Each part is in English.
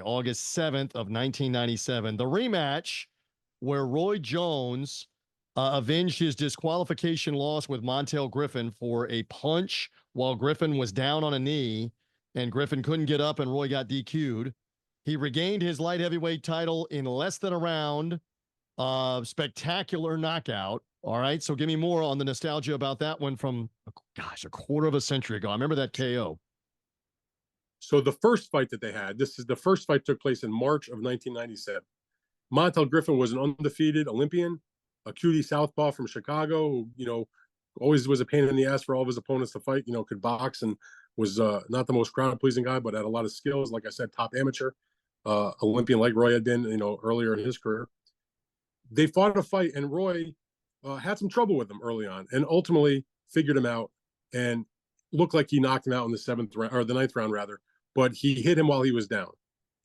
August 7th of 1997. The rematch where Roy Jones avenged his disqualification loss with Montel Griffin for a punch while Griffin was down on a knee, and Griffin couldn't get up and Roy got DQ'd. He regained his light heavyweight title in less than a round. Spectacular knockout. All right, so give me more on the nostalgia about that one from, gosh, a quarter of a century ago. I remember that KO. So the first fight that they had, this is the first fight took place in March of 1997. Montel Griffin was an undefeated Olympian, a cutie southpaw from Chicago, who, always was a pain in the ass for all of his opponents to fight, could box and was not the most crowd-pleasing guy, but had a lot of skills. Like I said, top amateur, Olympian like Roy had been, earlier in his career. They fought a fight, and Roy had some trouble with him early on, and ultimately figured him out and looked like he knocked him out in the seventh round, or the ninth round rather. But he hit him while he was down.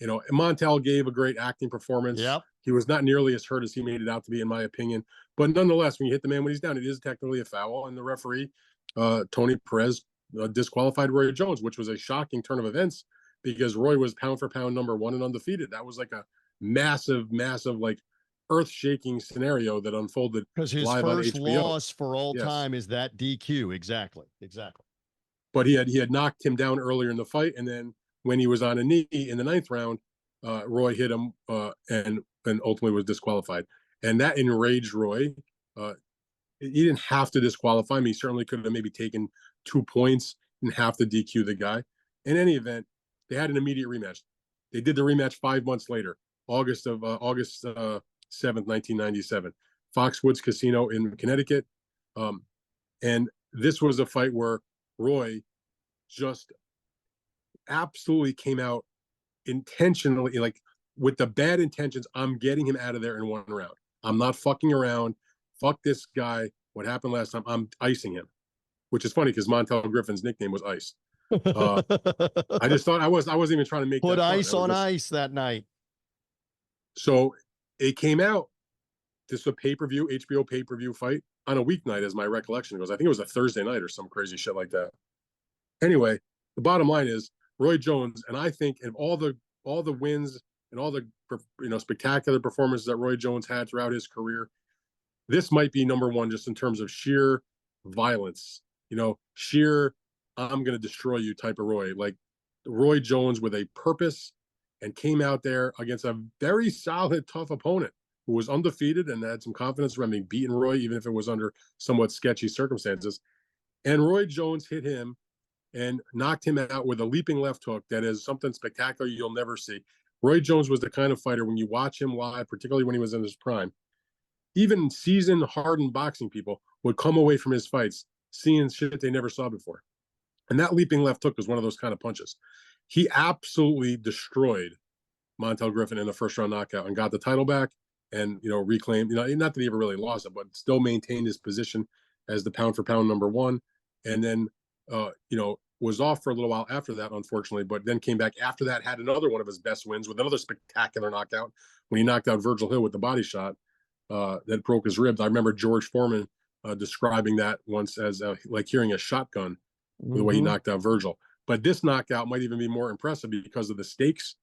Montel gave a great acting performance. Yep. He was not nearly as hurt as he made it out to be, in my opinion. But nonetheless, when you hit the man when he's down, it is technically a foul. And the referee, Tony Perez, disqualified Roy Jones, which was a shocking turn of events because Roy was pound for pound number one and undefeated. That was like a massive, like earth-shaking scenario that unfolded because his live first on HBO. loss for all time is that DQ. Exactly. But he had knocked him down earlier in the fight, and then when he was on a knee in the ninth round, Roy hit him and ultimately was disqualified. And that enraged Roy. He didn't have to disqualify him. He certainly could have maybe taken 2 points and have to DQ the guy. In any event, they had an immediate rematch. They did the rematch 5 months later, August 7th, 1997, Foxwoods Casino in Connecticut. And this was a fight where Roy just absolutely came out intentionally, like with the bad intentions. I'm getting him out of there in one round. I'm not fucking around. Fuck this guy. What happened last time? I'm icing him, which is funny because Montel Griffin's nickname was Ice. I just thought I wasn't even trying to make put that ice on just... ice that night. So it came out. This was a pay-per-view, HBO pay-per-view fight on a weeknight, as my recollection goes. I think it was a Thursday night or some crazy shit like that. Anyway, the bottom line is Roy Jones, and I think of all the wins and all the spectacular performances that Roy Jones had throughout his career, this might be number one just in terms of sheer violence. Sheer I'm going to destroy you type of Roy. Like Roy Jones with a purpose, and came out there against a very solid, tough opponent who was undefeated and had some confidence around being beaten Roy, even if it was under somewhat sketchy circumstances. And Roy Jones hit him and knocked him out with a leaping left hook that is something spectacular you'll never see. Roy Jones was the kind of fighter, when you watch him live, particularly when he was in his prime, even seasoned, hardened boxing people would come away from his fights seeing shit they never saw before. And that leaping left hook was one of those kind of punches. He absolutely destroyed Montel Griffin in the first round knockout and got the title back and, reclaimed, not that he ever really lost it, but still maintained his position as the pound for pound number one. And then, was off for a little while after that, unfortunately, but then came back after that, had another one of his best wins with another spectacular knockout when he knocked out Virgil Hill with the body shot that broke his ribs. I remember George Foreman describing that once as like hearing a shotgun, the way he knocked out Virgil. But this knockout might even be more impressive because of the stakes.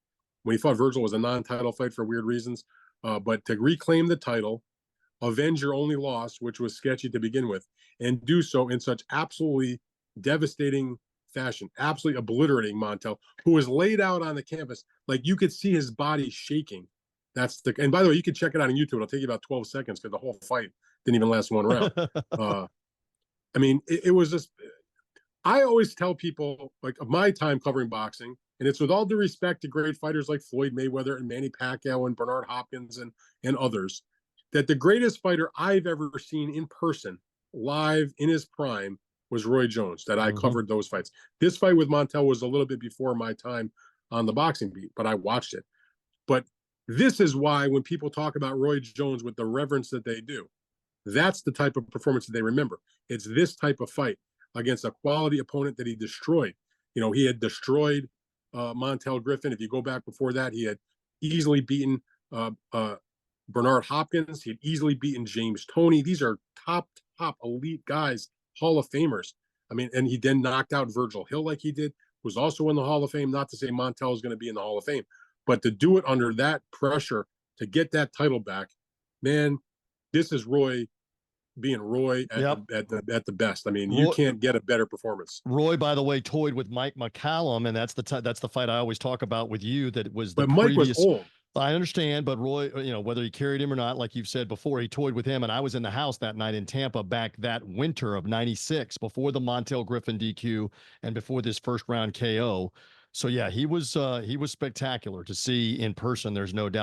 When he fought Virgil, it was a non-title fight for weird reasons. But to reclaim the title, avenge your only loss, which was sketchy to begin with, and do so in such absolutely devastating fashion, absolutely obliterating Montel, who was laid out on the canvas. Like you could see his body shaking. And by the way, you can check it out on YouTube. It'll take you about 12 seconds because the whole fight didn't even last one round. It was just, I always tell people, like, of my time covering boxing, and it's with all due respect to great fighters like Floyd Mayweather and Manny Pacquiao and Bernard Hopkins and others, that the greatest fighter I've ever seen in person, live in his prime, was Roy Jones, that I covered those fights. This fight with Montel was a little bit before my time on the boxing beat, but I watched it. But this is why when people talk about Roy Jones with the reverence that they do, that's the type of performance that they remember. It's this type of fight against a quality opponent that he destroyed. He had destroyed Montel Griffin. If you go back before that, he had easily beaten Bernard Hopkins. He had easily beaten James Toney. These are top elite guys, Hall of Famers. And he then knocked out Virgil Hill like he did, who's also in the Hall of Fame. Not to say Montel is going to be in the Hall of Fame, But to do it under that pressure to get that title back, man, this is Roy being Roy at Yep. the best. I mean, you Roy, can't get a better performance. Roy, by the way, toyed with Mike McCallum, and that's the fight I always talk about with you. That was the But Mike was previous. old. I understand, but Roy, whether he carried him or not, like you've said before, he toyed with him, and I was in the house that night in Tampa back that winter of '96, before the Montel Griffin DQ and before this first round KO. So yeah, he was spectacular to see in person. There's no doubt.